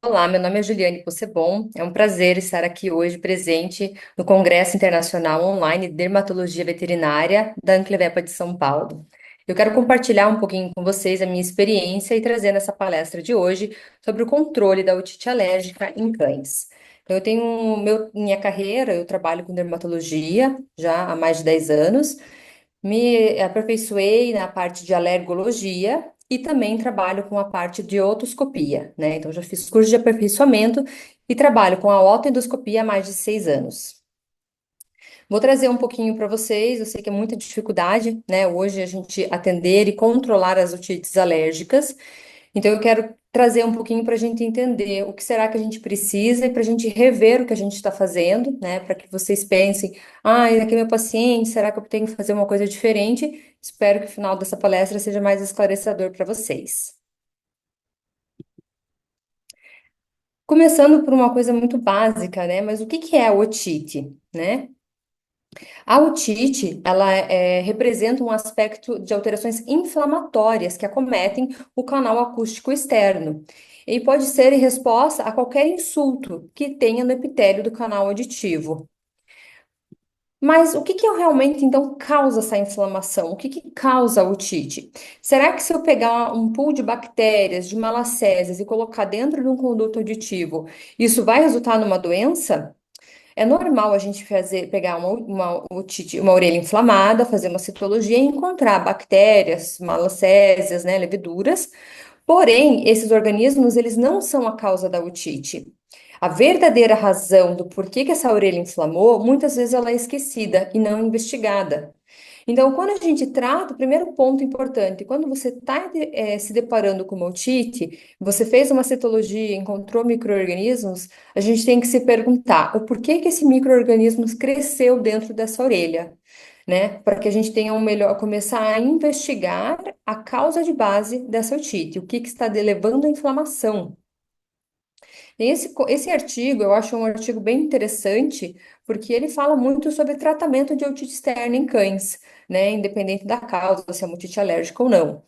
Olá, meu nome é Juliane Possebon. É um prazer estar aqui hoje presente no Congresso Internacional Online de Dermatologia Veterinária da Anclevepa de São Paulo. Eu quero compartilhar um pouquinho com vocês a minha experiência e trazer nessa palestra de hoje sobre o controle da otite alérgica em cães. Então, eu tenho minha carreira, eu trabalho com dermatologia já há mais de 10 anos. Me aperfeiçoei na parte de alergologia e também trabalho com a parte de otoscopia, né? Então, já fiz curso de aperfeiçoamento e trabalho com a otoendoscopia há mais de 6 anos. Vou trazer um pouquinho para vocês, eu sei que é muita dificuldade, né? Hoje a gente atender e controlar as otites alérgicas, então, eu quero trazer um pouquinho para a gente entender o que será que a gente precisa e para a gente rever o que a gente está fazendo, né? Para que vocês pensem, ah, esse aqui é meu paciente, será que eu tenho que fazer uma coisa diferente? Espero que o final dessa palestra seja mais esclarecedor para vocês. Começando por uma coisa muito básica, né? Mas o que que é a otite, né? A otite, ela representa um aspecto de alterações inflamatórias que acometem o canal acústico externo e pode ser em resposta a qualquer insulto que tenha no epitélio do canal auditivo. Mas o que que realmente então causa essa inflamação? O que que causa a otite? Será que se eu pegar um pool de bactérias, de malacésias e colocar dentro de um conduto auditivo, isso vai resultar numa doença? É normal a gente pegar uma otite, uma orelha inflamada, fazer uma citologia e encontrar bactérias, malacésias, né, leveduras. Porém, esses organismos, eles não são a causa da otite. A verdadeira razão do porquê que essa orelha inflamou, muitas vezes ela é esquecida e não investigada. Então, quando a gente trata, o primeiro ponto importante, quando você está se deparando com uma otite, você fez uma citologia, encontrou micro-organismos, a gente tem que se perguntar o porquê que esse micro-organismo cresceu dentro dessa orelha, né? Para que a gente tenha um melhor, começar a investigar a causa de base dessa otite, o que que está levando à inflamação. Esse artigo, eu acho um artigo bem interessante, porque ele fala muito sobre tratamento de otite externa em cães, né? Independente da causa, se é uma otite alérgica ou não.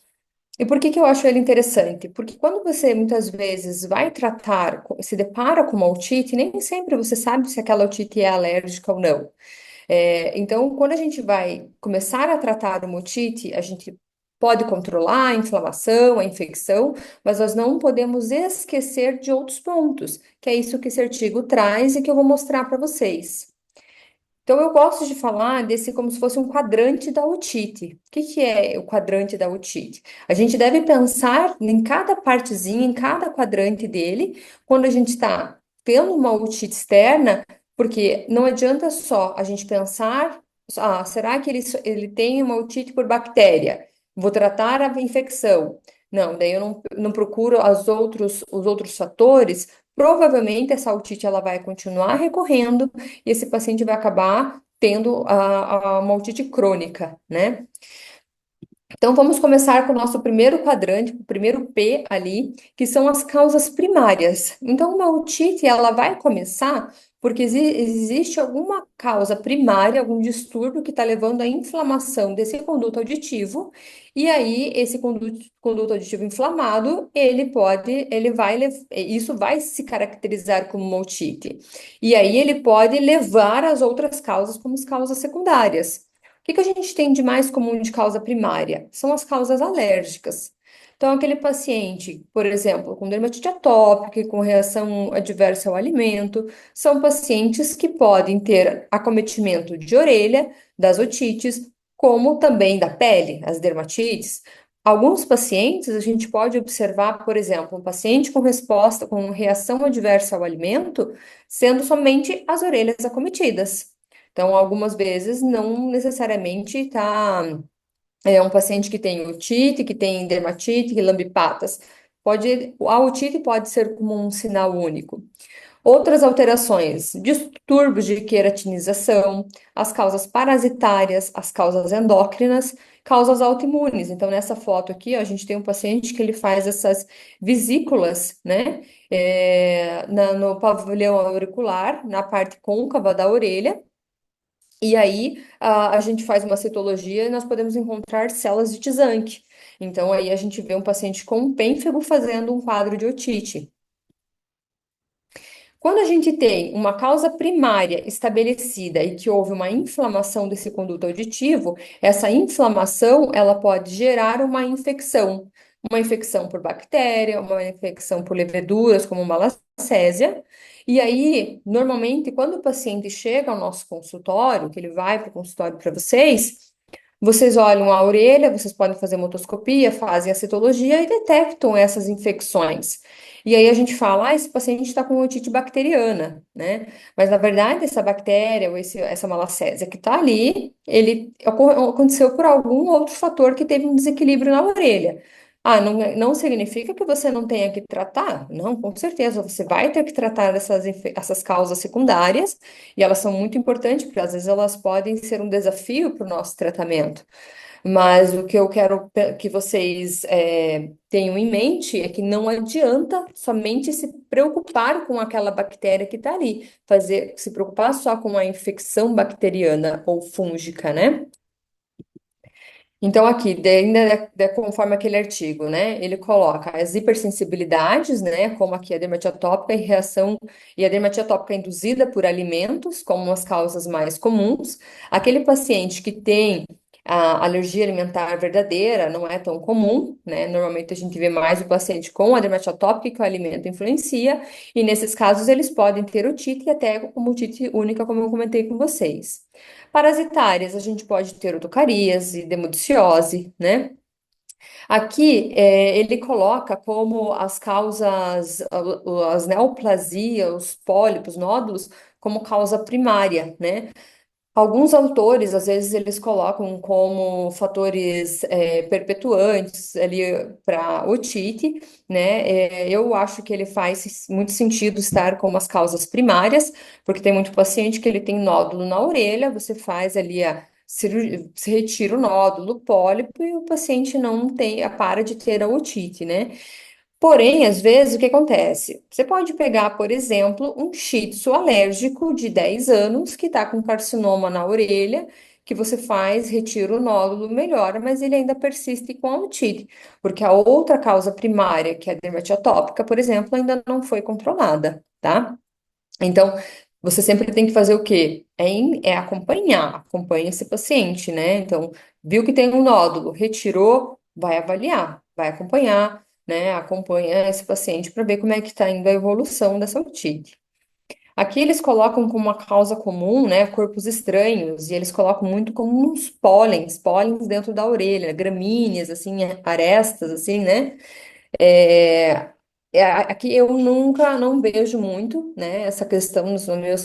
E por que que eu acho ele interessante? Porque quando você muitas vezes vai tratar, se depara com uma otite, nem sempre você sabe se aquela otite é alérgica ou não. Então, quando a gente vai começar a tratar uma otite, a gente pode controlar a inflamação, a infecção, mas nós não podemos esquecer de outros pontos, que é isso que esse artigo traz e que eu vou mostrar para vocês. Então, eu gosto de falar desse como se fosse um quadrante da otite. O que que é o quadrante da otite? A gente deve pensar em cada partezinha, em cada quadrante dele, quando a gente está tendo uma otite externa, porque não adianta só a gente pensar, ah, será que ele tem uma otite por bactéria? Vou tratar a infecção. Não, daí eu não procuro os outros fatores. Provavelmente essa otite ela vai continuar recorrendo e esse paciente vai acabar tendo uma otite crônica, né? Então, vamos começar com o nosso primeiro quadrante, o primeiro P ali, que são as causas primárias. Então, uma otite, ela vai começar porque existe alguma causa primária, algum distúrbio que está levando à inflamação desse conduto auditivo, e aí esse conduto auditivo inflamado, isso vai se caracterizar como uma otite. E aí ele pode levar às outras causas como as causas secundárias. O que que a gente tem de mais comum de causa primária? São as causas alérgicas. Então, aquele paciente, por exemplo, com dermatite atópica, com reação adversa ao alimento, são pacientes que podem ter acometimento de orelha, das otites, como também da pele, as dermatites. Alguns pacientes, a gente pode observar, por exemplo, um paciente com resposta, com reação adversa ao alimento, sendo somente as orelhas acometidas. Então, algumas vezes, não necessariamente é um paciente que tem otite, que tem dermatite, que lambe patas. A otite pode ser como um sinal único. Outras alterações, distúrbios de queratinização, as causas parasitárias, as causas endócrinas, causas autoimunes. Então, nessa foto aqui, ó, a gente tem um paciente que ele faz essas vesículas, né, no pavilhão auricular, na parte côncava da orelha, e aí a gente faz uma citologia e nós podemos encontrar células de Tizanck. Então, aí a gente vê um paciente com um pênfego fazendo um quadro de otite. Quando a gente tem uma causa primária estabelecida e que houve uma inflamação desse conduto auditivo, essa inflamação ela pode gerar uma infecção por bactéria, uma infecção por leveduras, como malacésia. E aí, normalmente, quando o paciente chega ao nosso consultório, que ele vai para o consultório para vocês, vocês olham a orelha, vocês podem fazer motoscopia, fazem a citologia e detectam essas infecções. E aí a gente fala, esse paciente está com otite bacteriana, né? Mas na verdade essa bactéria ou essa malacésia que está ali, aconteceu por algum outro fator que teve um desequilíbrio na orelha. Ah, não significa que você não tenha que tratar? Não, com certeza, você vai ter que tratar essas causas secundárias, e elas são muito importantes, porque às vezes elas podem ser um desafio para o nosso tratamento. Mas o que eu quero que vocês tenham em mente é que não adianta somente se preocupar com aquela bactéria que está ali, se preocupar só com a infecção bacteriana ou fúngica, né? Então, aqui, conforme aquele artigo, né, ele coloca as hipersensibilidades, né, como aqui a dermatite atópica e a dermatite atópica induzida por alimentos, como as causas mais comuns. Aquele paciente que tem a alergia alimentar verdadeira não é tão comum, né, normalmente a gente vê mais o paciente com a dermatite atópica que o alimento influencia, e nesses casos eles podem ter otite e até como otite única, como eu comentei com vocês. Parasitárias, a gente pode ter urticariase, demodiciose, né? Aqui, ele coloca como as causas, as neoplasias, os pólipos, nódulos, como causa primária, né? Alguns autores, às vezes, eles colocam como fatores perpetuantes ali para otite, né? Eu acho que ele faz muito sentido estar como as causas primárias, porque tem muito paciente que ele tem nódulo na orelha, você faz ali a cirurgia, se retira o nódulo, o pólipo, e o paciente não tem, para de ter a otite, né? Porém, às vezes, o que acontece? Você pode pegar, por exemplo, um shih tzu alérgico de 10 anos que está com carcinoma na orelha, que você faz, retira o nódulo, melhora, mas ele ainda persiste com a otite, porque a outra causa primária, que é a dermatite atópica, por exemplo, ainda não foi controlada, tá? Então, você sempre tem que fazer o quê? Acompanha esse paciente, né? Então, viu que tem um nódulo, retirou, vai avaliar, vai acompanhar, né? Acompanha esse paciente para ver como é que está indo a evolução dessa otite. Aqui eles colocam como uma causa comum, né, corpos estranhos, e eles colocam muito como uns pólens dentro da orelha, gramíneas, assim, arestas, assim, né? É, aqui eu nunca não vejo muito, né, essa questão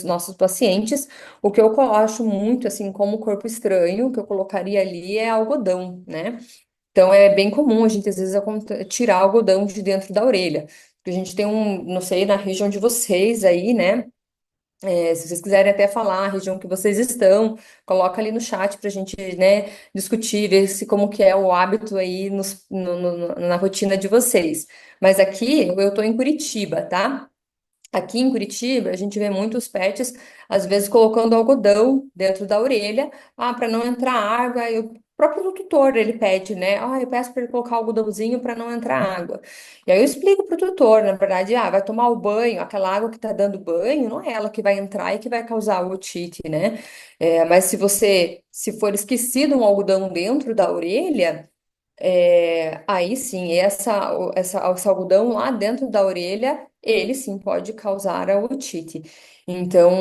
nossos pacientes. O que eu acho muito, assim, como corpo estranho, que eu colocaria ali é algodão, né? Então é bem comum a gente às vezes tirar algodão de dentro da orelha. Porque a gente tem não sei, na região de vocês aí, né? Se vocês quiserem até falar a região que vocês estão, coloca ali no chat para a gente, né, discutir, ver se como que é o hábito aí na rotina de vocês. Mas aqui eu estou em Curitiba, tá? Aqui em Curitiba, a gente vê muitos pets, às vezes, colocando algodão dentro da orelha, para não entrar água. E o próprio tutor, ele pede, né? Eu peço para ele colocar algodãozinho para não entrar água. E aí eu explico para o tutor, na verdade, vai tomar o banho, aquela água que está dando banho, não é ela que vai entrar e que vai causar otite, né? Mas se for esquecido um algodão dentro da orelha, aí sim, esse algodão lá dentro da orelha, ele sim pode causar a otite. Então,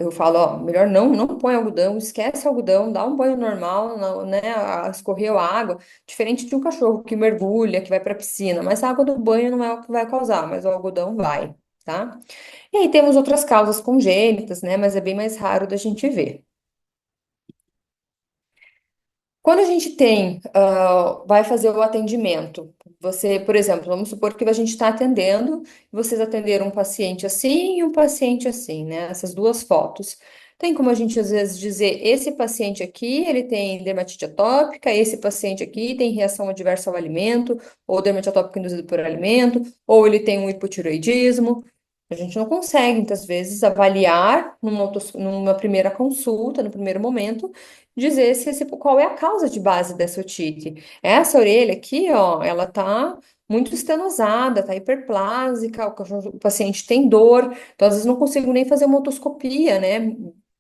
eu falo, ó, melhor não põe algodão, esquece algodão, dá um banho normal, né, escorreu a água, diferente de um cachorro que mergulha, que vai para a piscina, mas a água do banho não é o que vai causar, mas o algodão vai, tá? E aí temos outras causas congênitas, né, mas é bem mais raro da gente ver. Quando a gente vai fazer o atendimento, você, por exemplo, vamos supor que a gente está atendendo, vocês atenderam um paciente assim e um paciente assim, né? Essas duas fotos. Tem como a gente às vezes dizer, esse paciente aqui, ele tem dermatite atópica, esse paciente aqui tem reação adversa ao alimento, ou dermatite atópica induzida por alimento, ou ele tem um hipotiroidismo. A gente não consegue, muitas vezes, avaliar numa primeira consulta, no primeiro momento, dizer qual é a causa de base dessa otite. Essa orelha aqui, ó, ela tá muito estenosada, tá hiperplásica, o paciente tem dor, então às vezes não consigo nem fazer uma otoscopia, né?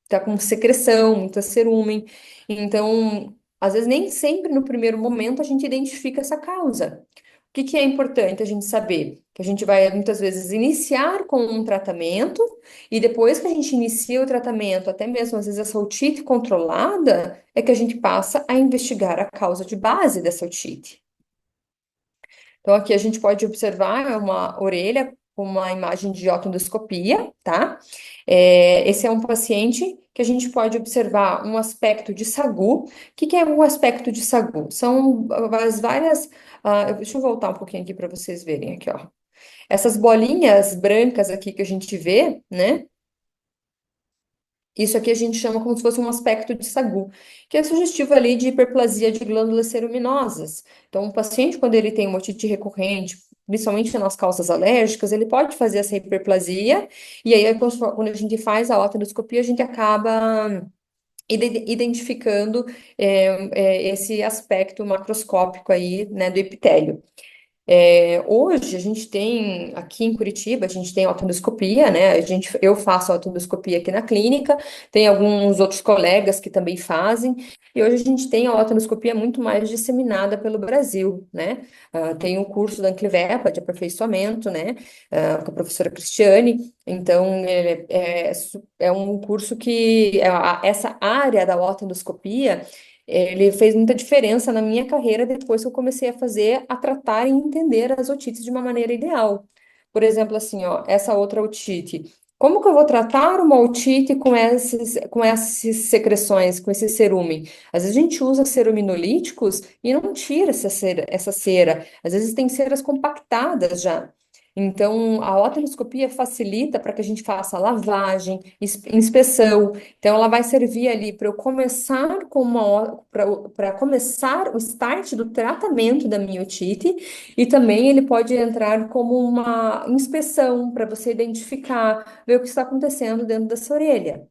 Tá com secreção, muita cerumen. Então, às vezes nem sempre no primeiro momento a gente identifica essa causa. O que que é importante a gente saber? Que a gente vai muitas vezes iniciar com um tratamento e depois que a gente inicia o tratamento, até mesmo às vezes essa otite controlada, é que a gente passa a investigar a causa de base dessa otite. Então, aqui a gente pode observar uma orelha com uma imagem de otendoscopia, tá? Esse é um paciente que a gente pode observar um aspecto de sagu. O que que é um aspecto de sagu? São as várias. Deixa eu voltar um pouquinho aqui para vocês verem aqui, ó. Essas bolinhas brancas aqui que a gente vê, né? Isso aqui a gente chama como se fosse um aspecto de sagu, que é sugestivo ali de hiperplasia de glândulas ceruminosas. Então, o paciente, quando ele tem uma otite recorrente, principalmente nas causas alérgicas, ele pode fazer essa hiperplasia, e aí, quando a gente faz a otendoscopia, a gente acaba identificando esse aspecto macroscópico aí, né, do epitélio. Hoje a gente tem aqui em Curitiba, a gente tem autoendoscopia, né? Eu faço autoendoscopia aqui na clínica, tem alguns outros colegas que também fazem, e hoje a gente tem a autoendoscopia muito mais disseminada pelo Brasil, né? Tem o curso da Anclivepa de aperfeiçoamento, né? Com a professora Cristiane, então é um curso que essa área da autoendoscopia ele fez muita diferença na minha carreira depois que eu comecei a tratar e entender as otites de uma maneira ideal. Por exemplo, assim, ó, essa outra otite. Como que eu vou tratar uma otite com essas secreções, com esse cerume? Às vezes a gente usa ceruminolíticos e não tira essa cera. Às vezes tem ceras compactadas já. Então, a otoscopia facilita para que a gente faça lavagem, inspeção. Então, ela vai servir ali para eu começar para começar o start do tratamento da miotite, e também ele pode entrar como uma inspeção para você identificar, ver o que está acontecendo dentro dessa orelha.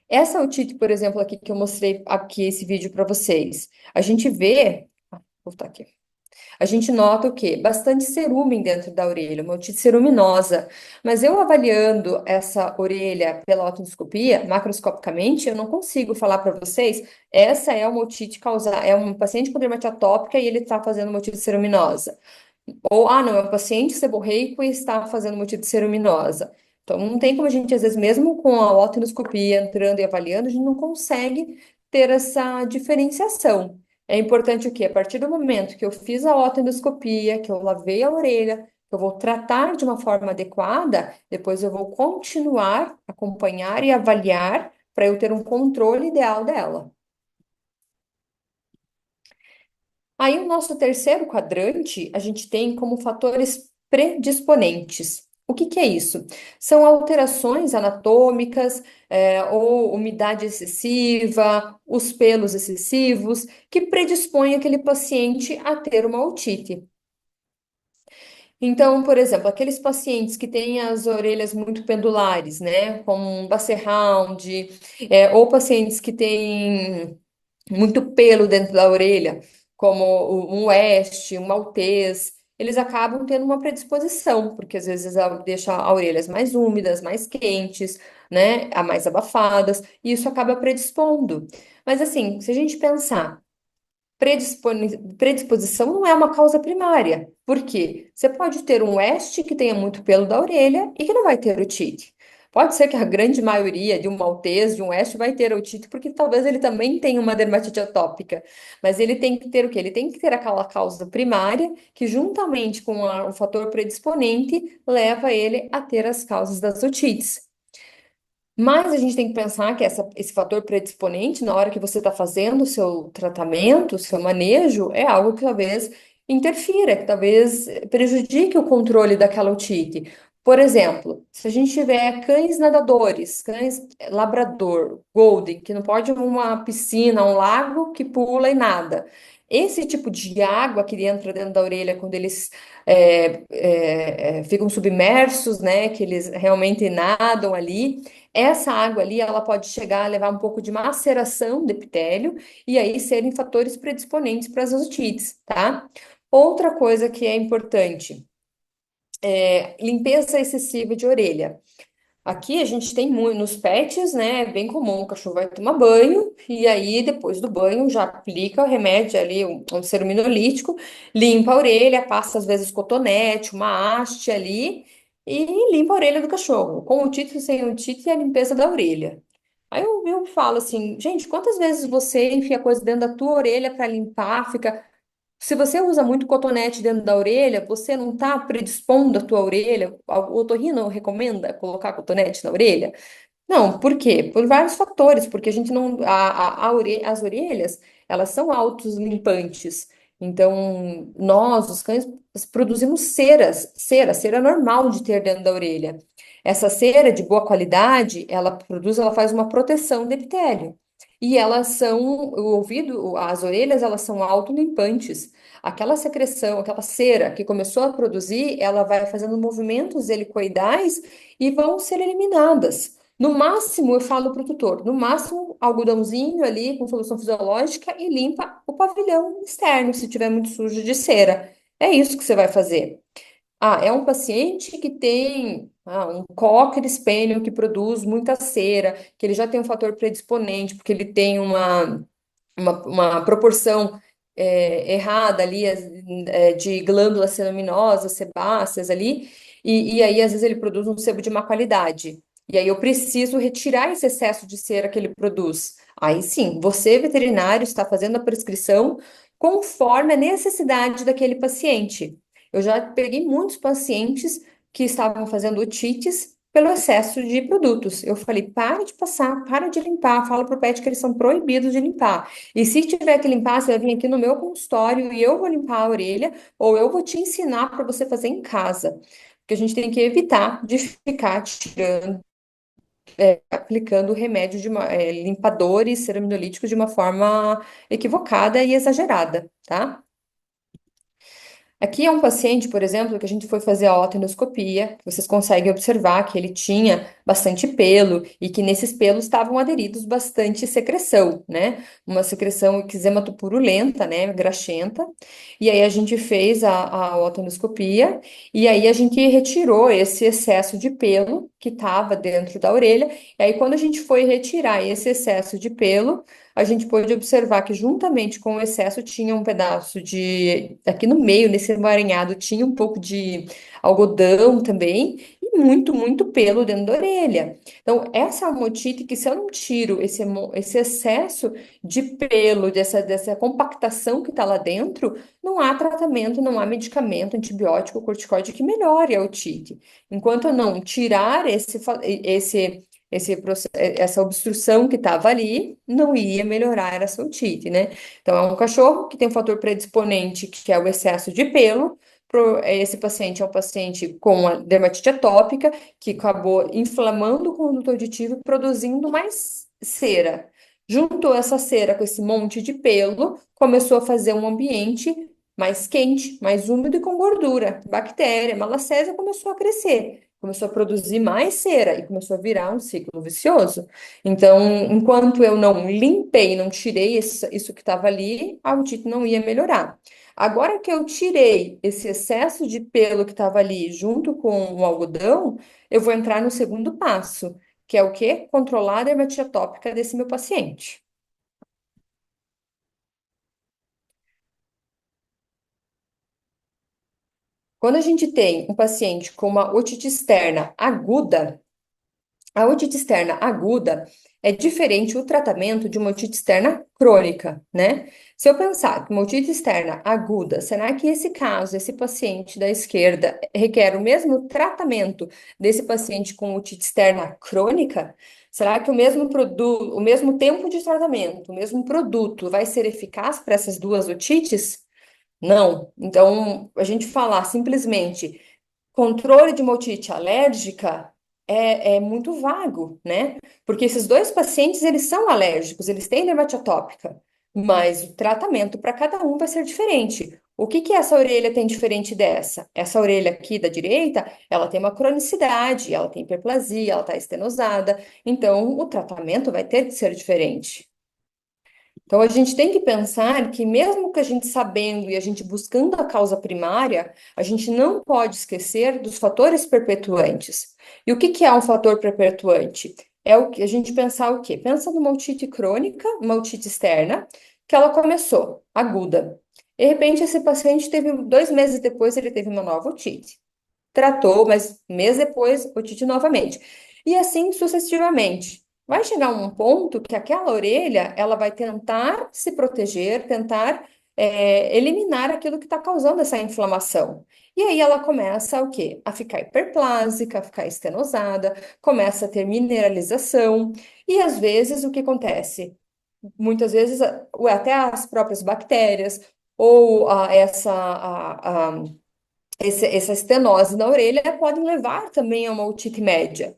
Essa otite, por exemplo, aqui que eu mostrei aqui esse vídeo para vocês, a gente vê, vou voltar aqui. A gente nota o quê? Bastante cerúmen dentro da orelha, uma otite ceruminosa. Mas eu avaliando essa orelha pela otoscopia, macroscopicamente, eu não consigo falar para vocês, essa é uma otite causada, é um paciente com dermatite atópica e ele está fazendo uma otite ceruminosa. Ou, não, é um paciente seborreico e está fazendo uma otite ceruminosa. Então, não tem como a gente, às vezes, mesmo com a otoscopia entrando e avaliando, a gente não consegue ter essa diferenciação. É importante o quê? A partir do momento que eu fiz a otoscopia, que eu lavei a orelha, que eu vou tratar de uma forma adequada, depois eu vou continuar, acompanhar e avaliar para eu ter um controle ideal dela. Aí, o nosso terceiro quadrante, a gente tem como fatores predisponentes. O que que é isso? São alterações anatômicas, ou umidade excessiva, os pelos excessivos, que predispõem aquele paciente a ter uma otite. Então, por exemplo, aqueles pacientes que têm as orelhas muito pendulares, né, como um Basset-Hound, ou pacientes que têm muito pelo dentro da orelha, como um West, um Maltês, eles acabam tendo uma predisposição, porque às vezes deixa a orelhas mais úmidas, mais quentes, né, mais abafadas, e isso acaba predispondo. Mas assim, se a gente pensar, predisposição não é uma causa primária. Por quê? Você pode ter um West que tenha muito pelo da orelha e que não vai ter otite. Pode ser que a grande maioria de um maltês, de um West, vai ter otite, porque talvez ele também tenha uma dermatite atópica. Mas ele tem que ter o quê? Ele tem que ter aquela causa primária, que juntamente com o fator predisponente, leva ele a ter as causas das otites. Mas a gente tem que pensar que esse fator predisponente, na hora que você está fazendo o seu tratamento, o seu manejo, é algo que talvez interfira, que talvez prejudique o controle daquela otite. Por exemplo, se a gente tiver cães nadadores, cães labrador, golden, que não pode ir uma piscina, um lago que pula e nada. Esse tipo de água que entra dentro da orelha quando eles ficam submersos, né, que eles realmente nadam ali, essa água ali, ela pode chegar a levar um pouco de maceração do epitélio e aí serem fatores predisponentes para as otites, tá? Outra coisa que é importante é limpeza excessiva de orelha. Aqui a gente tem muito nos pets, né? É bem comum, o cachorro vai tomar banho e aí depois do banho já aplica o remédio ali, um ceruminolítico, limpa a orelha, passa às vezes cotonete, uma haste ali e limpa a orelha do cachorro, com otite e sem otite e a limpeza da orelha. Aí eu falo assim, gente, quantas vezes você enfia coisa dentro da tua orelha para limpar, fica se você usa muito cotonete dentro da orelha, você não está predispondo a tua orelha? O otorrino recomenda colocar cotonete na orelha? Não, por quê? Por vários fatores, porque a gente não, as orelhas, elas são autolimpantes. Então, nós, os cães, produzimos cera normal de ter dentro da orelha. Essa cera de boa qualidade, ela faz uma proteção do epitélio. E elas são, o ouvido, as orelhas, elas são autolimpantes. Aquela secreção, aquela cera que começou a produzir, ela vai fazendo movimentos helicoidais e vão ser eliminadas. No máximo, eu falo para o tutor, no máximo, algodãozinho ali com solução fisiológica e limpa o pavilhão externo, se tiver muito sujo de cera. É isso que você vai fazer. Ah, é um paciente que tem um cocker spaniel que produz muita cera, que ele já tem um fator predisponente, porque ele tem uma proporção errada ali de glândulas seminosas, sebáceas ali, e aí às vezes ele produz um sebo de má qualidade. E aí eu preciso retirar esse excesso de cera que ele produz. Aí sim, você, veterinário, está fazendo a prescrição conforme a necessidade daquele paciente. Eu já peguei muitos pacientes que estavam fazendo otites pelo excesso de produtos. Eu falei, para de passar, para de limpar, fala pro pet que eles são proibidos de limpar. E se tiver que limpar, você vai vir aqui no meu consultório e eu vou limpar a orelha, ou eu vou te ensinar para você fazer em casa. Porque a gente tem que evitar de ficar tirando, aplicando remédio limpadores ceramidolíticos de uma forma equivocada e exagerada, tá? Aqui é um paciente, por exemplo, que a gente foi fazer a otendoscopia. Vocês conseguem observar que ele tinha bastante pelo e que nesses pelos estavam aderidos bastante secreção, né? Uma secreção eczematopurulenta, né? Graxenta. E aí a gente fez a otendoscopia e aí a gente retirou esse excesso de pelo que estava dentro da orelha. E aí quando a gente foi retirar esse excesso de pelo, a gente pôde observar que juntamente com o excesso tinha um pedaço aqui no meio, nesse emaranhado, tinha um pouco de algodão também e muito pelo dentro da orelha. Então, essa é uma otite que se eu não tiro esse excesso de pelo, dessa compactação que está lá dentro, não há tratamento, não há medicamento, antibiótico, corticoide que melhore a otite. Enquanto eu não tirar essa obstrução que estava ali não ia melhorar essa otite, né? Então, é um cachorro que tem um fator predisponente, que é o excesso de pelo. Esse paciente é um paciente com a dermatite atópica, que acabou inflamando o conduto auditivo e produzindo mais cera. Juntou essa cera com esse monte de pelo, começou a fazer um ambiente mais quente, mais úmido e com gordura. Bactéria, malacésia começou a crescer, começou a produzir mais cera e começou a virar um ciclo vicioso. Então, enquanto eu não limpei, não tirei isso que estava ali, a otite não ia melhorar. Agora que eu tirei esse excesso de pelo que estava ali junto com o algodão, eu vou entrar no segundo passo, que é o quê? Controlar a dermatite atópica desse meu paciente. Quando a gente tem um paciente com uma otite externa aguda, a otite externa aguda é diferente o tratamento de uma otite externa crônica, né? Se eu pensar que uma otite externa aguda, será que esse caso, esse paciente da esquerda, requer o mesmo tratamento desse paciente com otite externa crônica? Será que o mesmo produto, o mesmo tempo de tratamento, o mesmo produto vai ser eficaz para essas duas otites? Não. Então, a gente falar simplesmente controle de uma otite alérgica é muito vago, né? Porque esses dois pacientes, eles são alérgicos, eles têm dermatite atópica, mas o tratamento para cada um vai ser diferente. O que que essa orelha tem diferente dessa? Essa orelha aqui da direita, ela tem uma cronicidade, ela tem hiperplasia, ela está estenosada, então o tratamento vai ter que ser diferente. Então, a gente tem que pensar que, mesmo que a gente sabendo e a gente buscando a causa primária, a gente não pode esquecer dos fatores perpetuantes. E o que que é um fator perpetuante? É o que a gente pensar o quê? Pensa numa otite crônica, uma otite externa, que ela começou aguda. De repente, esse paciente teve 2 meses depois, ele teve uma nova otite. Tratou, mas mês depois, otite novamente. E assim sucessivamente. Vai chegar um ponto que aquela orelha, ela vai tentar se proteger, tentar eliminar aquilo que está causando essa inflamação. E aí ela começa o quê? A ficar hiperplásica, a ficar estenosada, começa a ter mineralização. E às vezes o que acontece? Muitas vezes até as próprias bactérias ou essa estenose na orelha podem levar também a uma otite média.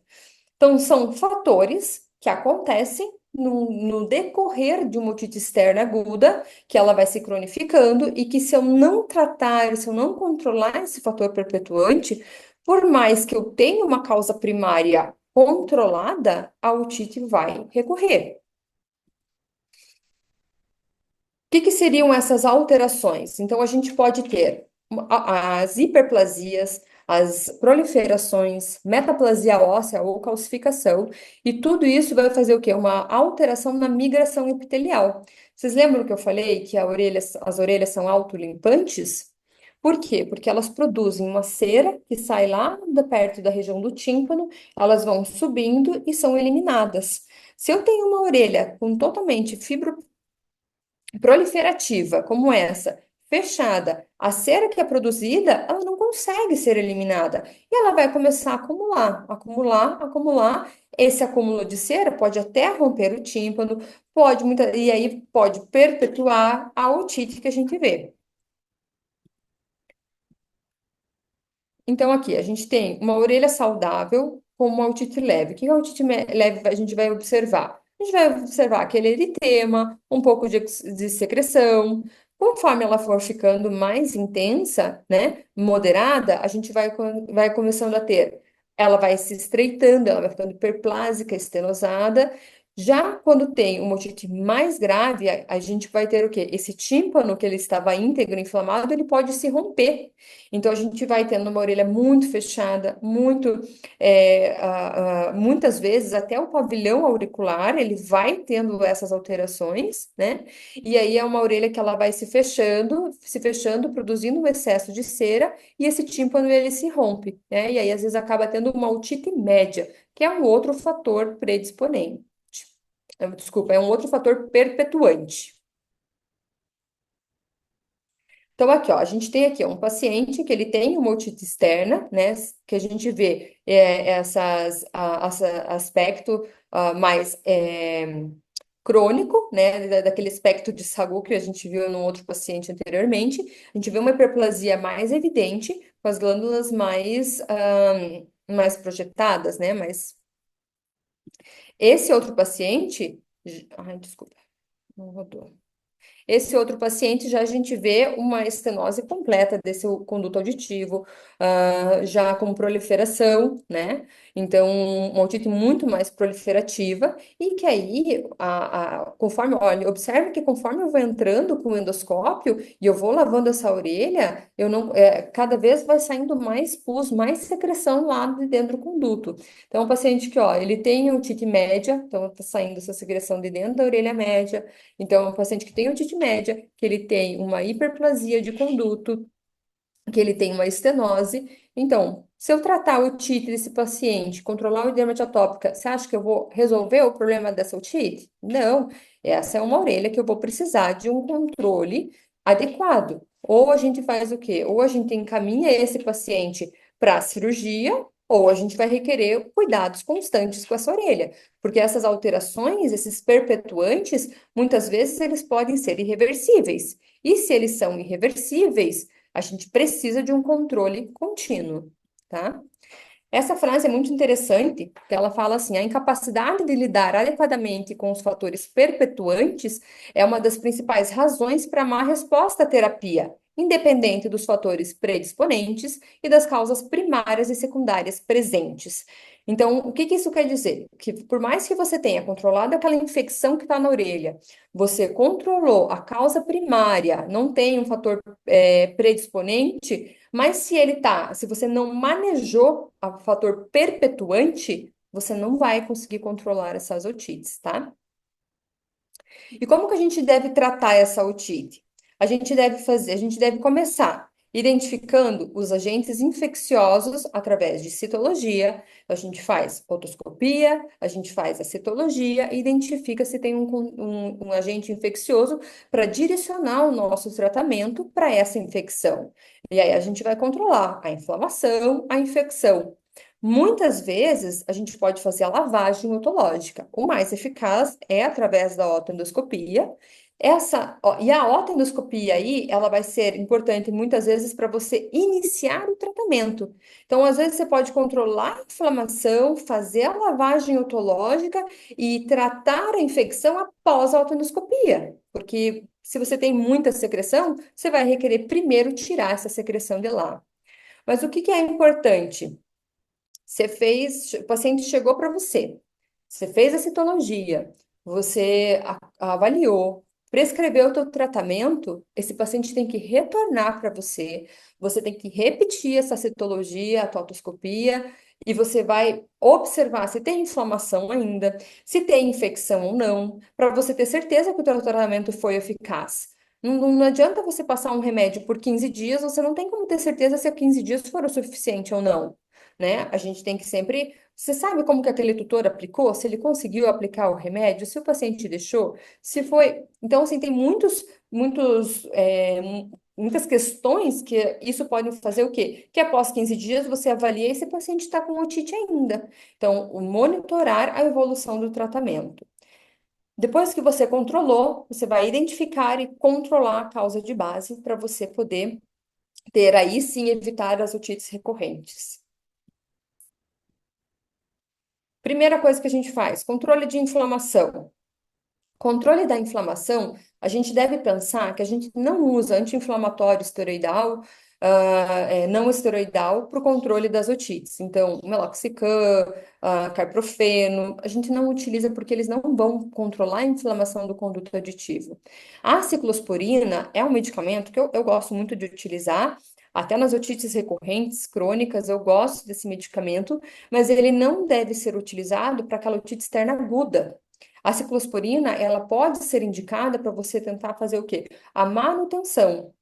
Então, são fatores que acontecem no decorrer de uma otite externa aguda, que ela vai se cronificando e que, se eu não tratar, se eu não controlar esse fator perpetuante, por mais que eu tenha uma causa primária controlada, a otite vai recorrer. Que seriam essas alterações? Então, a gente pode ter as hiperplasias, as proliferações, metaplasia óssea ou calcificação, e tudo isso vai fazer o quê? Uma alteração na migração epitelial. Vocês lembram que eu falei que as orelhas são autolimpantes? Por quê? Porque elas produzem uma cera que sai lá perto da região do tímpano, elas vão subindo e são eliminadas. Se eu tenho uma orelha com totalmente proliferativa, como essa, fechada, a cera que é produzida, ela não consegue ser eliminada. E ela vai começar a acumular, acumular, acumular. Esse acúmulo de cera pode até romper o tímpano, e aí pode perpetuar a otite que a gente vê. Então, aqui, a gente tem uma orelha saudável com uma otite leve. O que é a otite leve a gente vai observar? A gente vai observar aquele eritema, um pouco de secreção. Conforme ela for ficando mais intensa, né, moderada, a gente vai começando a ter. Ela vai se estreitando, ela vai ficando hiperplásica, estenosada. Já quando tem uma otite mais grave, a gente vai ter o quê? Esse tímpano que ele estava íntegro, inflamado, ele pode se romper. Então, a gente vai tendo uma orelha muito fechada, muitas vezes até o pavilhão auricular, ele vai tendo essas alterações, né? E aí é uma orelha que ela vai se fechando, produzindo um excesso de cera, e esse tímpano, ele se rompe, né? E aí, às vezes, acaba tendo uma otite média, que é um outro fator predisponente. Desculpa, é um outro fator perpetuante. Então, aqui, ó, a gente tem aqui ó, um paciente que ele tem uma otite externa, né, que a gente vê esse aspecto mais crônico, né, daquele aspecto de sagu que a gente viu no outro paciente anteriormente. A gente vê uma hiperplasia mais evidente, com as glândulas mais projetadas, né, mas esse outro paciente, ai, desculpa, não rodou. Esse outro paciente já a gente vê uma estenose completa desse conduto auditivo, já com proliferação, né? Então, uma otite muito mais proliferativa, e que aí, conforme, olha, observe que conforme eu vou entrando com o endoscópio e eu vou lavando essa orelha, eu não, cada vez vai saindo mais pus, mais secreção lá de dentro do conduto. Então, o paciente que, ó, ele tem otite média, então tá saindo essa secreção de dentro da orelha média. Então, é um paciente que tem otite média, que ele tem uma hiperplasia de conduto, que ele tem uma estenose. Então, se eu tratar a otite desse paciente, controlar o edema atópica, você acha que eu vou resolver o problema dessa otite? Não. Essa é uma orelha que eu vou precisar de um controle adequado. Ou a gente faz o quê? Ou a gente encaminha esse paciente para a cirurgia, ou a gente vai requerer cuidados constantes com essa orelha. Porque essas alterações, esses perpetuantes, muitas vezes eles podem ser irreversíveis. E se eles são irreversíveis, a gente precisa de um controle contínuo, tá? Essa frase é muito interessante, porque ela fala assim: a incapacidade de lidar adequadamente com os fatores perpetuantes é uma das principais razões para a má resposta à terapia, independente dos fatores predisponentes e das causas primárias e secundárias presentes. Então, o que que isso quer dizer? Que por mais que você tenha controlado aquela infecção que está na orelha, você controlou a causa primária, não tem um fator predisponente, mas se você não manejou o fator perpetuante, você não vai conseguir controlar essas otites, tá? E como que a gente deve tratar essa otite? A gente deve começar identificando os agentes infecciosos através de citologia. A gente faz otoscopia, a gente faz a citologia e identifica se tem um agente infeccioso para direcionar o nosso tratamento para essa infecção. E aí a gente vai controlar a inflamação, a infecção. Muitas vezes a gente pode fazer a lavagem otológica. O mais eficaz é através da otoendoscopia. E a otoendoscopia aí, ela vai ser importante muitas vezes para você iniciar o tratamento. Então, às vezes você pode controlar a inflamação, fazer a lavagem otológica e tratar a infecção após a otoendoscopia, porque se você tem muita secreção, você vai requerer primeiro tirar essa secreção de lá. Mas o que que é importante? Você fez, o paciente chegou para você, você fez a citologia, você avaliou, prescreveu o teu tratamento, esse paciente tem que retornar para você, você tem que repetir essa citologia, a totoscopia, e você vai observar se tem inflamação ainda, se tem infecção ou não, para você ter certeza que o teu tratamento foi eficaz. Não adianta você passar um remédio por 15 dias, você não tem como ter certeza se 15 dias foram o suficiente ou não, né? A gente tem que sempre. Você sabe como que aquele tutor aplicou? Se ele conseguiu aplicar o remédio? Se o paciente deixou? Se foi. Então, assim, tem muitas questões que isso pode fazer o quê? Que após 15 dias você avalia e esse paciente está com otite ainda. Então, o monitorar a evolução do tratamento. Depois que você controlou, você vai identificar e controlar a causa de base para você poder ter aí sim evitar as otites recorrentes. Primeira coisa que a gente faz, controle de inflamação. Controle da inflamação, a gente deve pensar que a gente não usa anti-inflamatório esteroidal, não esteroidal, para o controle das otites. Então, meloxicam, carprofeno, a gente não utiliza porque eles não vão controlar a inflamação do conduto aditivo. A ciclosporina é um medicamento que eu gosto muito de utilizar, até nas otites recorrentes, crônicas, eu gosto desse medicamento, mas ele não deve ser utilizado para aquela otite externa aguda. A ciclosporina, ela pode ser indicada para você tentar fazer o quê? A manutenção,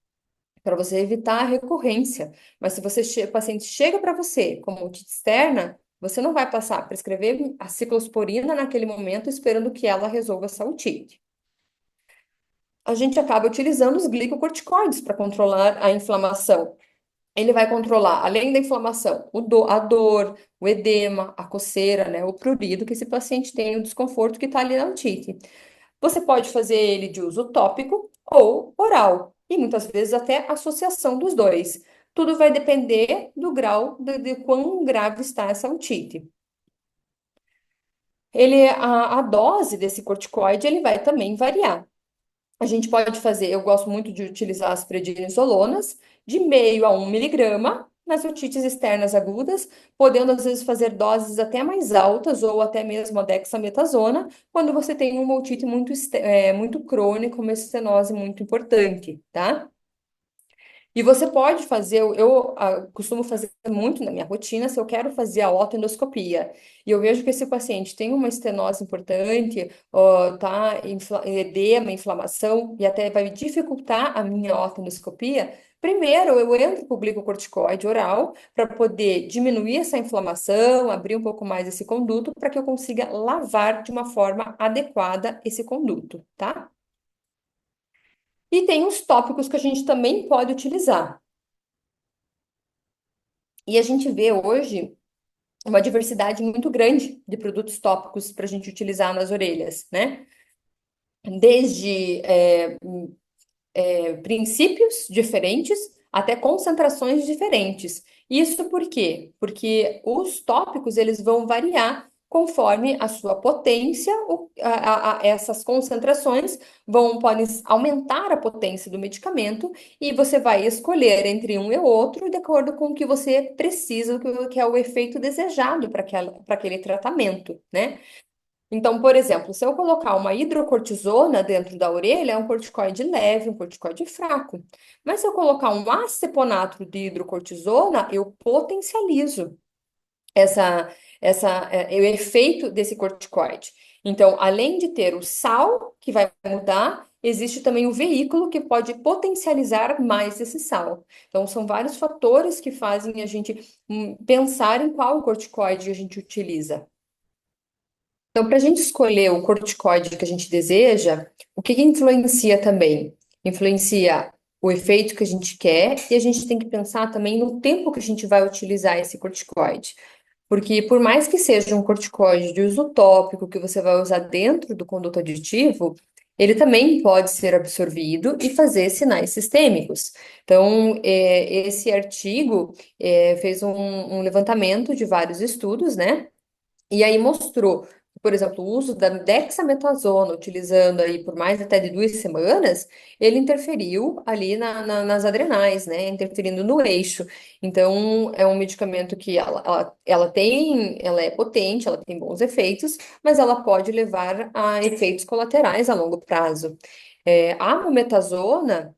para você evitar a recorrência. Mas se o paciente chega para você como otite externa, você não vai passar a prescrever a ciclosporina naquele momento esperando que ela resolva essa otite. A gente acaba utilizando os glicocorticoides para controlar a inflamação. Ele vai controlar, além da inflamação, a dor, o edema, a coceira, né, o prurido que esse paciente tem, o desconforto que está ali na otite. Você pode fazer ele de uso tópico ou oral, e muitas vezes até associação dos dois. Tudo vai depender do grau de quão grave está essa otite. A dose desse corticoide ele vai também variar. A gente pode fazer, eu gosto muito de utilizar as prednisolonas, de meio a 1 miligrama nas otites externas agudas, podendo às vezes fazer doses até mais altas ou até mesmo a dexametasona, quando você tem uma otite muito crônica, uma estenose muito importante, tá? E você pode fazer, costumo fazer muito na minha rotina, se eu quero fazer a otoendoscopia, e eu vejo que esse paciente tem uma estenose importante, ó, tá, edema, inflamação, e até vai dificultar a minha otoendoscopia, primeiro eu entro com o glicocorticoide oral para poder diminuir essa inflamação, abrir um pouco mais esse conduto, para que eu consiga lavar de uma forma adequada esse conduto, tá? E tem os tópicos que a gente também pode utilizar. E a gente vê hoje uma diversidade muito grande de produtos tópicos para a gente utilizar nas orelhas, né? Desde princípios diferentes até concentrações diferentes. Isso por quê? Porque os tópicos eles vão variar conforme a sua potência, essas concentrações podem aumentar a potência do medicamento e você vai escolher entre um e outro de acordo com o que você precisa, que é o efeito desejado para aquele tratamento, né? Então, por exemplo, se eu colocar uma hidrocortisona dentro da orelha, é um corticoide leve, um corticoide fraco. Mas se eu colocar um aceponato de hidrocortisona, eu potencializo essa, o efeito desse corticoide. Então, além de ter o sal, que vai mudar, existe também o veículo que pode potencializar mais esse sal. Então, são vários fatores que fazem a gente pensar em qual corticoide a gente utiliza. Então, para a gente escolher o corticoide que a gente deseja, o que que influencia também? Influencia o efeito que a gente quer e a gente tem que pensar também no tempo que a gente vai utilizar esse corticoide. Porque por mais que seja um corticoide de uso tópico que você vai usar dentro do conduto aditivo, ele também pode ser absorvido e fazer sinais sistêmicos. Então, esse artigo fez um levantamento de vários estudos, né? E aí mostrou, por exemplo, o uso da dexametasona, utilizando aí por mais até de 2 semanas, ele interferiu ali nas adrenais, né? Interferindo no eixo. Então, é um medicamento que ela é potente, ela tem bons efeitos, mas ela pode levar a efeitos colaterais a longo prazo. A mometasona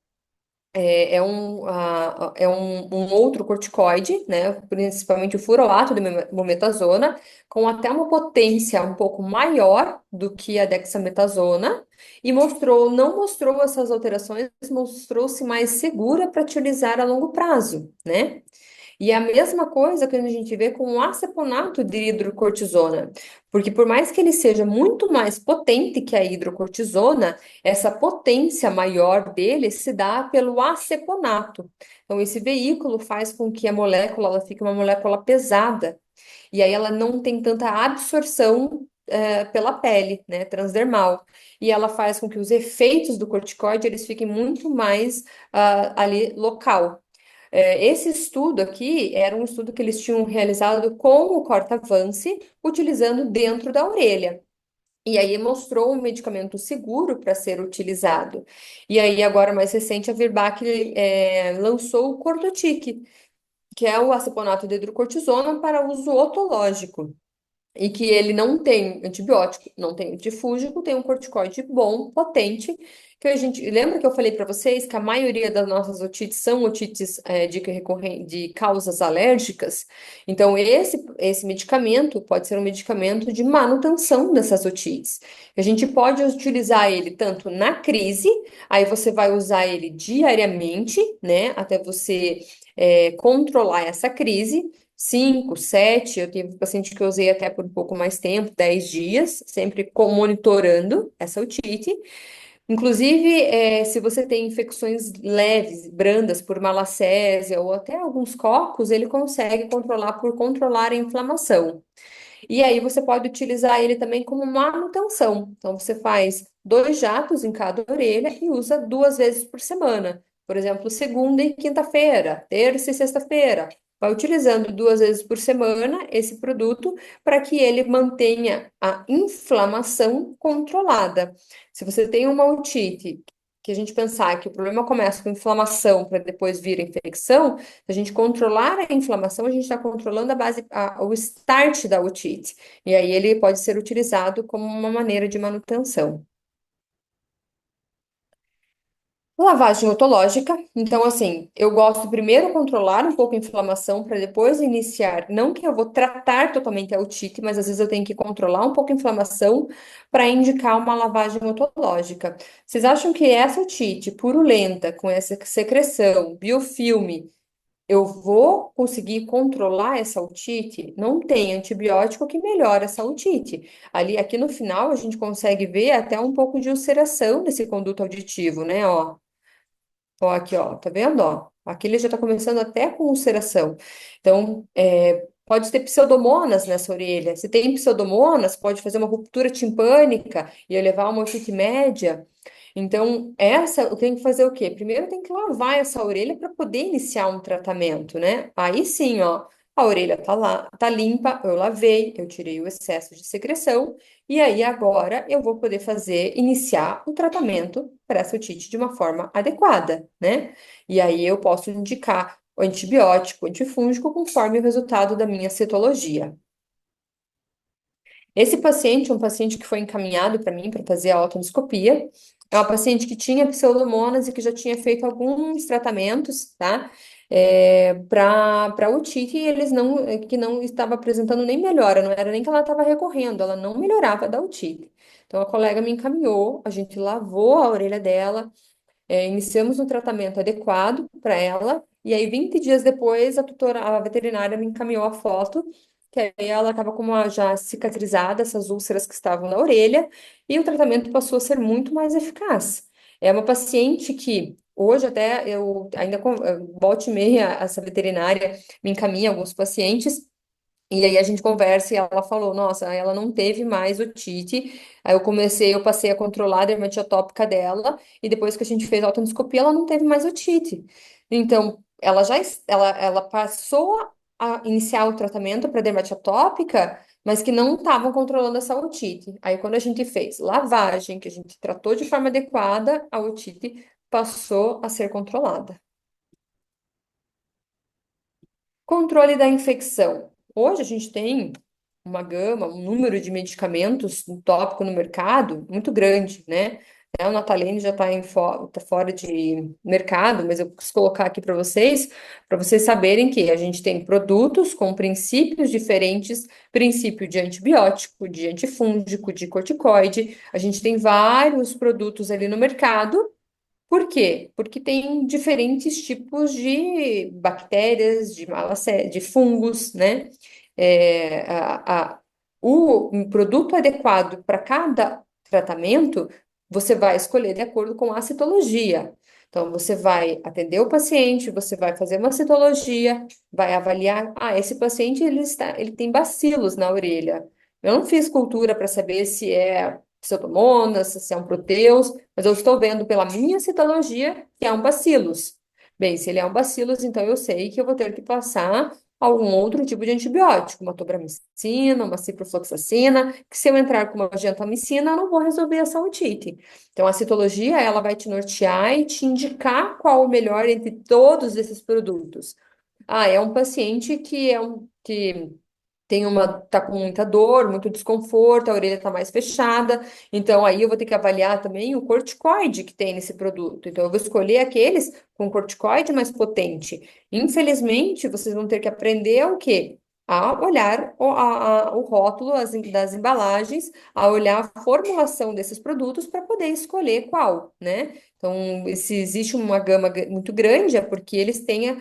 um outro corticoide, né? Principalmente o furolato de mometasona, com até uma potência um pouco maior do que a dexametasona, e não mostrou essas alterações, mostrou-se mais segura para utilizar a longo prazo, né? E é a mesma coisa que a gente vê com o aceponato de hidrocortisona, porque por mais que ele seja muito mais potente que a hidrocortisona, essa potência maior dele se dá pelo aceponato. Então, esse veículo faz com que a molécula ela fique uma molécula pesada, e aí ela não tem tanta absorção pela pele, né, transdermal. E ela faz com que os efeitos do corticoide eles fiquem muito mais ali local. Esse estudo aqui era um estudo que eles tinham realizado com o Cortavance, utilizando dentro da orelha. E aí mostrou um medicamento seguro para ser utilizado. E aí, agora mais recente, a Virbac lançou o Cortotic, que é o aceponato de hidrocortisona para uso otológico. E que ele não tem antibiótico, não tem antifúngico, tem um corticoide bom, potente, que a gente... Lembra que eu falei para vocês que a maioria das nossas otites são otites de causas alérgicas? Então, esse medicamento pode ser um medicamento de manutenção dessas otites. A gente pode utilizar ele tanto na crise, aí você vai usar ele diariamente, né, até você controlar essa crise, 5, 7, eu tive paciente que eu usei até por um pouco mais tempo, 10 dias, sempre monitorando essa otite. Inclusive, se você tem infecções leves, brandas, por malacésia ou até alguns cocos, ele consegue controlar por controlar a inflamação. E aí você pode utilizar ele também como manutenção. Então, você faz 2 jatos em cada orelha e usa 2 vezes por semana. Por exemplo, segunda e quinta-feira, terça e sexta-feira. Vai utilizando 2 vezes por semana esse produto para que ele mantenha a inflamação controlada. Se você tem uma otite, que a gente pensar que o problema começa com inflamação para depois vir a infecção, se a gente controlar a inflamação, a gente está controlando a base, o start da otite. E aí ele pode ser utilizado como uma maneira de manutenção. Lavagem otológica. Então, assim, eu gosto primeiro controlar um pouco a inflamação para depois iniciar. Não que eu vou tratar totalmente a otite, mas às vezes eu tenho que controlar um pouco a inflamação para indicar uma lavagem otológica. Vocês acham que essa otite purulenta, com essa secreção, biofilme, eu vou conseguir controlar essa otite? Não tem antibiótico que melhore essa otite. Ali, aqui no final, a gente consegue ver até um pouco de ulceração nesse conduto auditivo, né? Ó, aqui, ó, tá vendo, ó? Aqui ele já tá começando até com ulceração. Então, pode ter pseudomonas nessa orelha. Se tem pseudomonas, pode fazer uma ruptura timpânica e levar a uma otite média. Então, eu tenho que fazer o quê? Primeiro, eu tenho que lavar essa orelha para poder iniciar um tratamento, né? Aí sim, ó, a orelha tá lá, tá limpa, eu lavei, eu tirei o excesso de secreção, e aí agora eu vou poder iniciar o tratamento para essa otite de uma forma adequada, né? E aí eu posso indicar o antibiótico, antifúngico, conforme o resultado da minha citologia. Esse paciente é um paciente que foi encaminhado para mim para fazer a otoscopia. É uma paciente que tinha pseudomonas e que já tinha feito alguns tratamentos, tá? Para otite, e eles não, que não estava apresentando nem melhora, não era nem que ela estava recorrendo, ela não melhorava da otite. Então a colega me encaminhou, a gente lavou a orelha dela, iniciamos um tratamento adequado para ela, e aí 20 dias depois a veterinária me encaminhou a foto, que aí ela estava com uma já cicatrizada, essas úlceras que estavam na orelha, e o tratamento passou a ser muito mais eficaz. É uma paciente que hoje até eu ainda volta e meia essa veterinária me encaminha alguns pacientes. E aí a gente conversa e ela falou, nossa, ela não teve mais otite. Aí eu passei a controlar a dermatite atópica dela, e depois que a gente fez a autoendoscopia, ela não teve mais otite. Então, ela passou a iniciar o tratamento para dermatite atópica, mas que não estavam controlando essa otite. Aí quando a gente fez lavagem, que a gente tratou de forma adequada, a otite passou a ser controlada. Controle da infecção. Hoje a gente tem uma gama, um número de medicamentos um tópico no mercado muito grande, né? O Natalene já está tá fora de mercado, mas eu quis colocar aqui para vocês saberem que a gente tem produtos com princípios diferentes, princípio de antibiótico, de antifúngico, de corticoide. A gente tem vários produtos ali no mercado. Por quê? Porque tem diferentes tipos de bactérias, de fungos, né? É, o produto adequado para cada tratamento, você vai escolher de acordo com a citologia. Então, você vai atender o paciente, você vai fazer uma citologia, vai avaliar, esse paciente ele tem bacilos na orelha. Eu não fiz cultura para saber se é pseudomonas, se é um proteus, mas eu estou vendo pela minha citologia que é um bacillus. Bem, se ele é um bacillus, então eu sei que eu vou ter que passar algum outro tipo de antibiótico, uma tobramicina, uma ciprofloxacina, que se eu entrar com uma gentamicina, eu não vou resolver essa otite. Então, a citologia, ela vai te nortear e te indicar qual o melhor entre todos esses produtos. É um paciente que tá com muita dor, muito desconforto, a orelha tá mais fechada. Então, aí eu vou ter que avaliar também o corticoide que tem nesse produto. Então, eu vou escolher aqueles com corticoide mais potente. Infelizmente, vocês vão ter que aprender o quê? A olhar o rótulo das embalagens, a olhar a formulação desses produtos para poder escolher qual, né? Então, se existe uma gama muito grande, é porque eles têm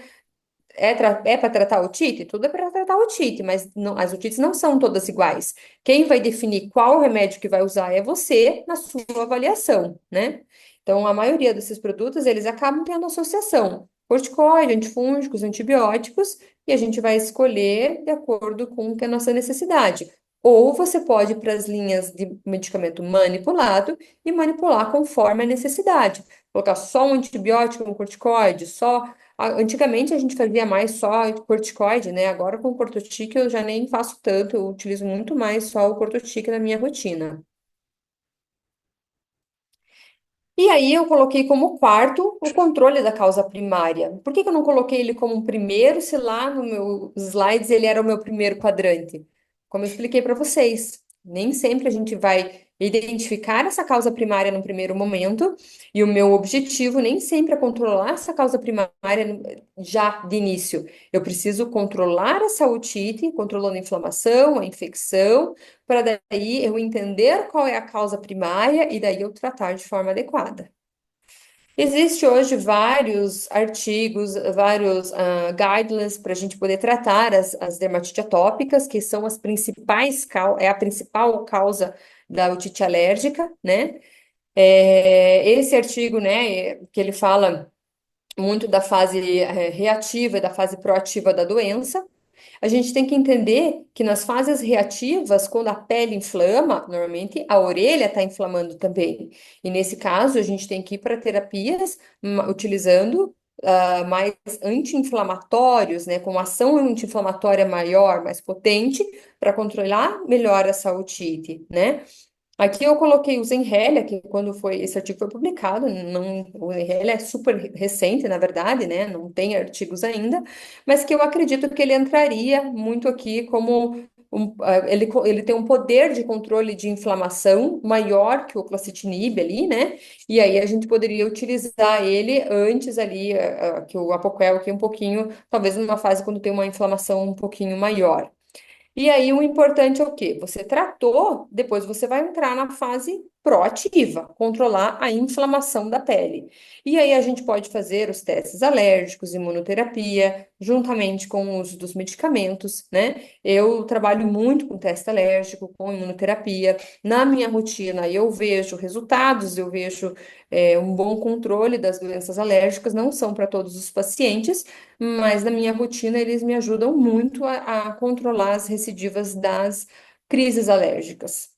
é para tratar otite? Tudo é para tratar otite, mas as otites não são todas iguais. Quem vai definir qual remédio que vai usar é você na sua avaliação, né? Então, a maioria desses produtos, eles acabam tendo associação. Corticoide, antifúngicos, antibióticos, e a gente vai escolher de acordo com a nossa necessidade. Ou você pode ir para as linhas de medicamento manipulado e manipular conforme a necessidade. Colocar só um antibiótico, um corticoide, só antigamente a gente fazia mais só corticoide, né? Agora com o cortotique eu já nem faço tanto, eu utilizo muito mais só o cortotique na minha rotina. E aí eu coloquei como quarto o controle da causa primária. Por que que eu não coloquei ele como um primeiro, se lá no meu slides ele era o meu primeiro quadrante? Como eu expliquei para vocês, nem sempre a gente vai identificar essa causa primária no primeiro momento, e o meu objetivo nem sempre é controlar essa causa primária já de início. Eu preciso controlar essa otite, controlando a inflamação, a infecção, para daí eu entender qual é a causa primária e daí eu tratar de forma adequada. Existe hoje vários artigos, vários guidelines para a gente poder tratar as dermatites atópicas, que são as principais, é a principal causa da otite alérgica, né? Esse artigo, né, que ele fala muito da fase reativa e da fase proativa da doença. A gente tem que entender que nas fases reativas, quando a pele inflama, normalmente a orelha está inflamando também. E nesse caso, a gente tem que ir para terapias utilizando mais anti-inflamatórios, né, com ação anti-inflamatória maior, mais potente, para controlar melhor essa otite, né? Aqui eu coloquei o Zenrelia, que quando foi esse artigo foi publicado, não, o Zenrelia é super recente, na verdade, né? Não tem artigos ainda, mas que eu acredito que ele entraria muito aqui como ele tem um poder de controle de inflamação maior que o clacitinib ali, né? E aí a gente poderia utilizar ele antes ali, que o Apoquel aqui um pouquinho, talvez numa fase quando tem uma inflamação um pouquinho maior. E aí, o importante é o quê? Você tratou, depois você vai entrar na fase proativa, controlar a inflamação da pele. E aí, a gente pode fazer os testes alérgicos, imunoterapia, juntamente com o uso dos medicamentos, né? Eu trabalho muito com teste alérgico, com imunoterapia. Na minha rotina, eu vejo resultados, eu vejo um bom controle das doenças alérgicas, não são para todos os pacientes, mas na minha rotina eles me ajudam muito a controlar as recidivas das crises alérgicas.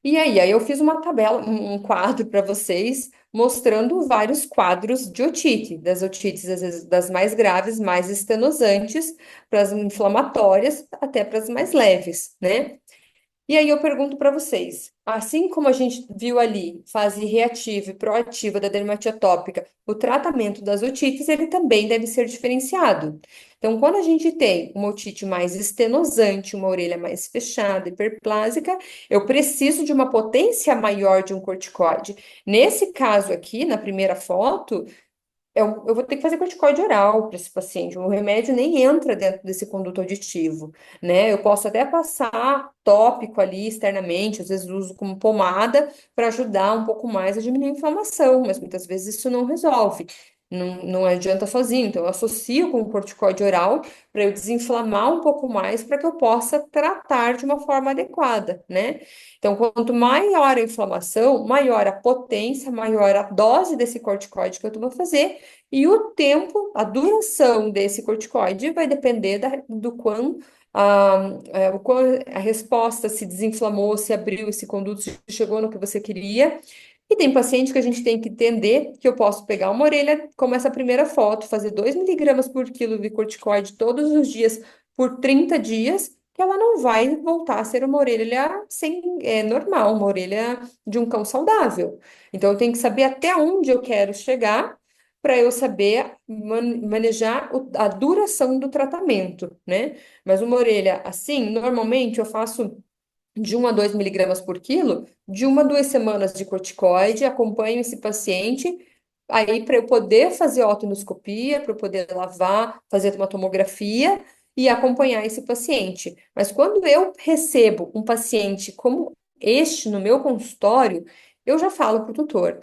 E aí eu fiz uma tabela, um quadro para vocês, mostrando vários quadros de otite, das otites, às vezes, das mais graves, mais estenosantes, para as inflamatórias, até para as mais leves, né? E aí eu pergunto para vocês, assim como a gente viu ali, fase reativa e proativa da dermatite atópica, o tratamento das otites, ele também deve ser diferenciado. Então, quando a gente tem uma otite mais estenosante, uma orelha mais fechada, hiperplásica, eu preciso de uma potência maior de um corticoide. Nesse caso aqui, na primeira foto, eu vou ter que fazer corticoide oral para esse paciente. O remédio nem entra dentro desse conduto auditivo, né? Eu posso até passar tópico ali externamente, às vezes uso como pomada para ajudar um pouco mais a diminuir a inflamação, mas muitas vezes isso não resolve. Não adianta sozinho, então eu associo com o corticoide oral para eu desinflamar um pouco mais para que eu possa tratar de uma forma adequada, né? Então, quanto maior a inflamação, maior a potência, maior a dose desse corticoide que eu vou fazer, e o tempo, a duração desse corticoide vai depender do quão o quão a resposta se desinflamou, se abriu esse conduto, se chegou no que você queria. E tem paciente que a gente tem que entender que eu posso pegar uma orelha, como essa primeira foto, fazer 2 miligramas por quilo de corticoide todos os dias por 30 dias, que ela não vai voltar a ser uma orelha normal, uma orelha de um cão saudável. Então, eu tenho que saber até onde eu quero chegar para eu saber manejar a duração do tratamento, né? Mas uma orelha assim, normalmente eu faço de 1 a 2 miligramas por quilo, de 1 a 2 semanas de corticoide, acompanho esse paciente, aí para eu poder fazer otoendoscopia, para eu poder lavar, fazer uma tomografia e acompanhar esse paciente. Mas quando eu recebo um paciente como este no meu consultório, eu já falo para o tutor.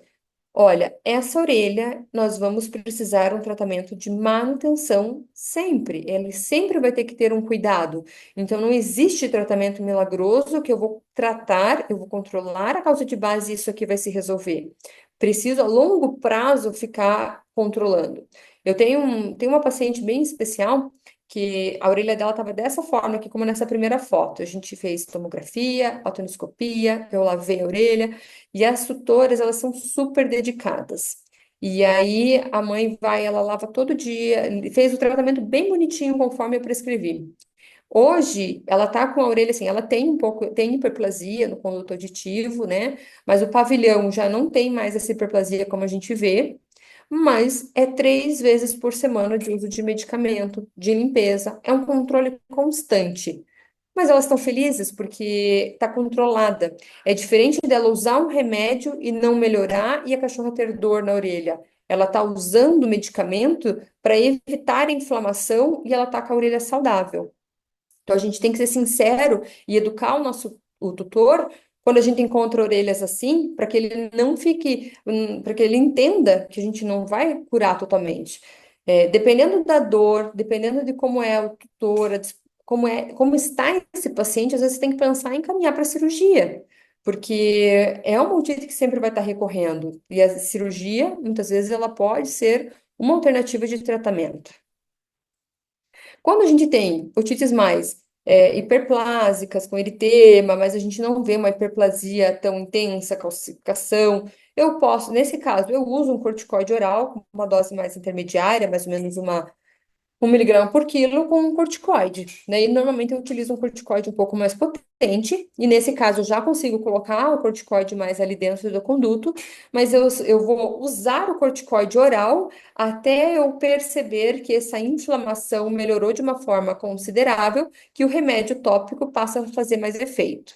Olha, essa orelha nós vamos precisar um tratamento de manutenção sempre. Ele sempre vai ter que ter um cuidado. Então, não existe tratamento milagroso que eu vou tratar, eu vou controlar a causa de base e isso aqui vai se resolver. Preciso, a longo prazo, ficar controlando. Tenho uma paciente bem especial que a orelha dela estava dessa forma aqui, como nessa primeira foto. A gente fez tomografia, otoendoscopia, eu lavei a orelha. E as tutoras, elas são super dedicadas. E aí a mãe vai, ela lava todo dia, fez o tratamento bem bonitinho conforme eu prescrevi. Hoje, ela tá com a orelha assim, ela tem um pouco, tem hiperplasia no conduto auditivo, né? Mas o pavilhão já não tem mais essa hiperplasia como a gente vê, mas é 3 vezes por semana de uso de medicamento, de limpeza, é um controle constante. Mas elas estão felizes porque está controlada. É diferente dela usar um remédio e não melhorar e a cachorra ter dor na orelha. Ela está usando o medicamento para evitar a inflamação e ela está com a orelha saudável. Então a gente tem que ser sincero e educar o tutor quando a gente encontra orelhas assim, para que ele não fique, para que ele entenda que a gente não vai curar totalmente. Dependendo da dor, dependendo de como é o tutor, como está esse paciente, às vezes você tem que pensar em encaminhar para cirurgia, porque é uma otite que sempre vai estar recorrendo, e a cirurgia, muitas vezes, ela pode ser uma alternativa de tratamento. Quando a gente tem otites mais hiperplásicas, com eritema, mas a gente não vê uma hiperplasia tão intensa, calcificação, eu posso, nesse caso, eu uso um corticoide oral, com uma dose mais intermediária, mais ou menos 1 miligrama por quilo com um corticoide, né? E normalmente eu utilizo um corticoide um pouco mais potente, e nesse caso eu já consigo colocar o corticoide mais ali dentro do conduto, mas eu vou usar o corticoide oral até eu perceber que essa inflamação melhorou de uma forma considerável, que o remédio tópico passa a fazer mais efeito.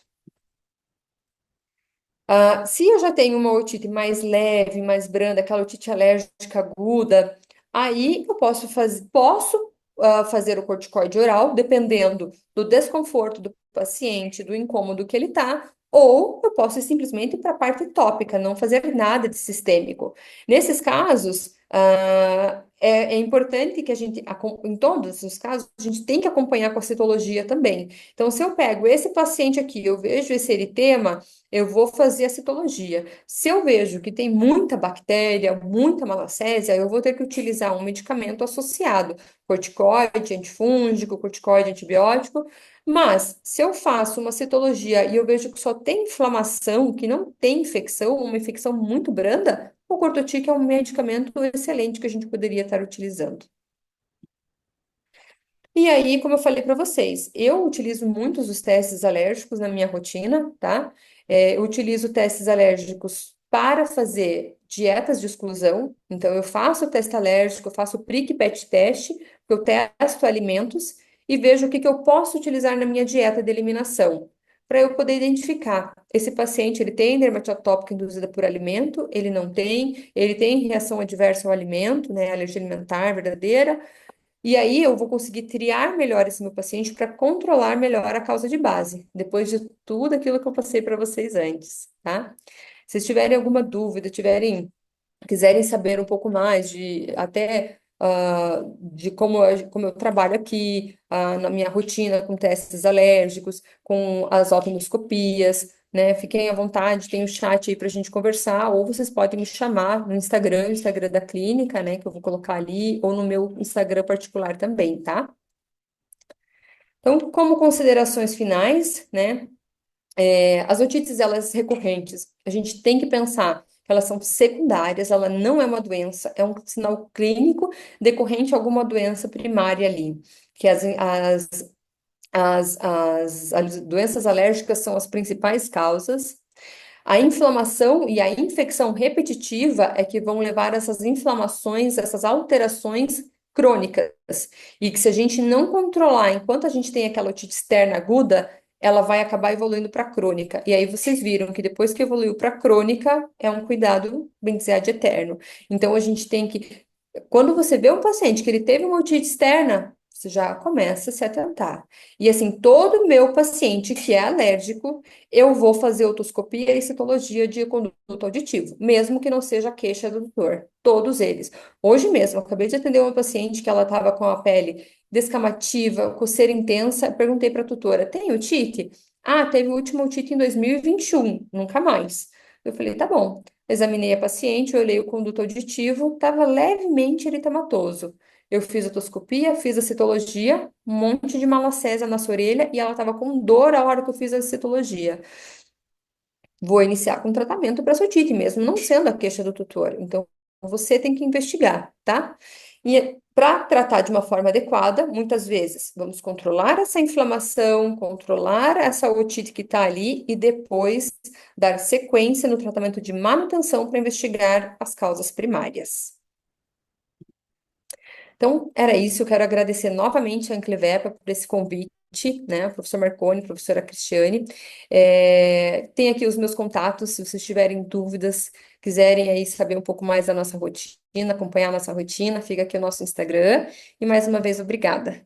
Se eu já tenho uma otite mais leve, mais branda, aquela otite alérgica aguda, aí eu posso fazer o corticoide oral, dependendo do desconforto do paciente, do incômodo que ele está, ou eu posso simplesmente ir para a parte tópica, não fazer nada de sistêmico. Nesses casos, é importante que a gente, em todos os casos, a gente tem que acompanhar com a citologia também. Então, se eu pego esse paciente aqui, eu vejo esse eritema, eu vou fazer a citologia. Se eu vejo que tem muita bactéria, muita malacésia, eu vou ter que utilizar um medicamento associado, corticoide, antifúngico, corticoide, antibiótico. Mas, se eu faço uma citologia e eu vejo que só tem inflamação, que não tem infecção, uma infecção muito branda, o Cortotic é um medicamento excelente que a gente poderia estar utilizando. E aí, como eu falei para vocês, eu utilizo muitos os testes alérgicos na minha rotina, tá? Eu utilizo testes alérgicos para fazer dietas de exclusão. Então, eu faço o teste alérgico, eu faço o prick-pet teste, que eu testo alimentos e vejo o que que eu posso utilizar na minha dieta de eliminação, para eu poder identificar esse paciente, ele tem dermatite atópica induzida por alimento, ele tem reação adversa ao alimento, né, alergia alimentar verdadeira, e aí eu vou conseguir triar melhor esse meu paciente para controlar melhor a causa de base, depois de tudo aquilo que eu passei para vocês antes, tá? Se vocês tiverem alguma dúvida, quiserem saber um pouco mais de até de como eu trabalho aqui, na minha rotina com testes alérgicos, com as otoscopias, né? Fiquem à vontade, tem o chat aí para a gente conversar, ou vocês podem me chamar no Instagram, o Instagram da clínica, né? Que eu vou colocar ali, ou no meu Instagram particular também, tá? Então, como considerações finais, né? As otites, elas recorrentes, a gente tem que pensar que elas são secundárias, ela não é uma doença, é um sinal clínico decorrente de alguma doença primária ali, que as doenças alérgicas são as principais causas. A inflamação e a infecção repetitiva é que vão levar a essas inflamações, essas alterações crônicas. E que se a gente não controlar enquanto a gente tem aquela otite externa aguda, ela vai acabar evoluindo para crônica. E aí vocês viram que depois que evoluiu para crônica, é um cuidado, bem dizer, ad eterno. Então a gente tem que, quando você vê um paciente que ele teve uma otite externa, você já começa a se atentar. E assim, todo meu paciente que é alérgico, eu vou fazer otoscopia e citologia de conduto auditivo, mesmo que não seja a queixa do doutor. Todos eles. Hoje mesmo, eu acabei de atender uma paciente que ela estava com a pele descamativa, coceira intensa. Perguntei para a tutora: tem otite? Ah, teve o último otite em 2021, nunca mais. Eu falei: tá bom. Examinei a paciente, olhei o conduto auditivo, estava levemente eritematoso. Eu fiz otoscopia, fiz a citologia, um monte de malacésia na sua orelha e ela estava com dor a hora que eu fiz a citologia. Vou iniciar com tratamento para otite, mesmo não sendo a queixa do tutor. Então, você tem que investigar, tá? E para tratar de uma forma adequada, muitas vezes, vamos controlar essa inflamação, controlar essa otite que está ali e depois dar sequência no tratamento de manutenção para investigar as causas primárias. Então, era isso. Eu quero agradecer novamente a Anclivepa por esse convite, né? Professor Marconi, professora Cristiane. Tem aqui os meus contatos, se vocês tiverem dúvidas, quiserem aí saber um pouco mais da nossa rotina, acompanhar a nossa rotina, fica aqui o nosso Instagram. E mais uma vez, obrigada.